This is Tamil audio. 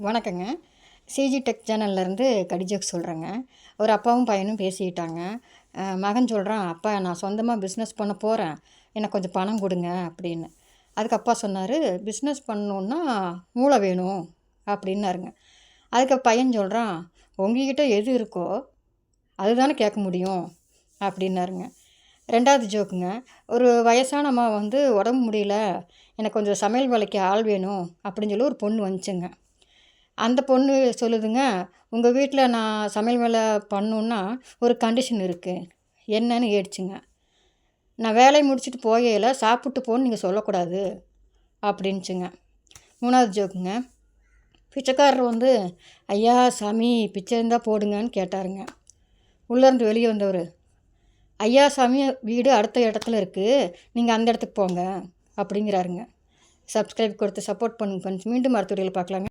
வணக்கங்க. சிஜி டெக் சேனல்லேருந்து கடிஜோக் சொல்கிறேங்க. ஒரு அப்பாவும் பையனும் பேசிக்கிட்டாங்க. மகன் சொல்கிறான், அப்பா நான் சொந்தமாக பிஸ்னஸ் பண்ண போகிறேன், எனக்கு கொஞ்சம் பணம் கொடுங்க அப்படின்னு. அதுக்கு அப்பா சொன்னார், பிஸ்னஸ் பண்ணணுன்னா மூளை வேணும் அப்படின்னாருங்க. அதுக்கு பையன் சொல்கிறான், உங்ககிட்ட எது இருக்கோ அதுதானே கேட்க முடியும் அப்படின்னாருங்க. ரெண்டாவது ஜோக்குங்க. ஒரு வயசான அம்மா உடம்பு முடியல, எனக்கு கொஞ்சம் சமையல் வேலைக்கு ஆள் வேணும் அப்படின்னு சொல்லி ஒரு பொண்ணு வந்துச்சுங்க. அந்த பொண்ணு சொல்லுதுங்க, உங்கள் வீட்டில் நான் சமையல் வேலை பண்ணணுன்னா ஒரு கண்டிஷன் இருக்குது, என்னன்னு கேட்டுச்சுங்க. நான் வேலையை முடிச்சுட்டு போகையில் சாப்பிட்டு போன்னு நீங்கள் சொல்லக்கூடாது அப்படின்ச்சுங்க. மூணாவது ஜோக்குங்க. பிச்சைக்காரர் ஐயா சாமி பிச்சை இருந்தால் போடுங்கன்னு கேட்டாருங்க. உள்ளேருந்து வெளியே வந்தவர், ஐயா சாமி வீடு அடுத்த இடத்துல இருக்குது, நீங்கள் அந்த இடத்துக்கு போங்க அப்படிங்கிறாருங்க. சப்ஸ்கிரைப் கொடுத்து சப்போர்ட் பண்ணுங்க ஃப்ரெண்ட்ஸ். மீண்டும் அடுத்த வீடியோவில் பார்க்கலாங்க.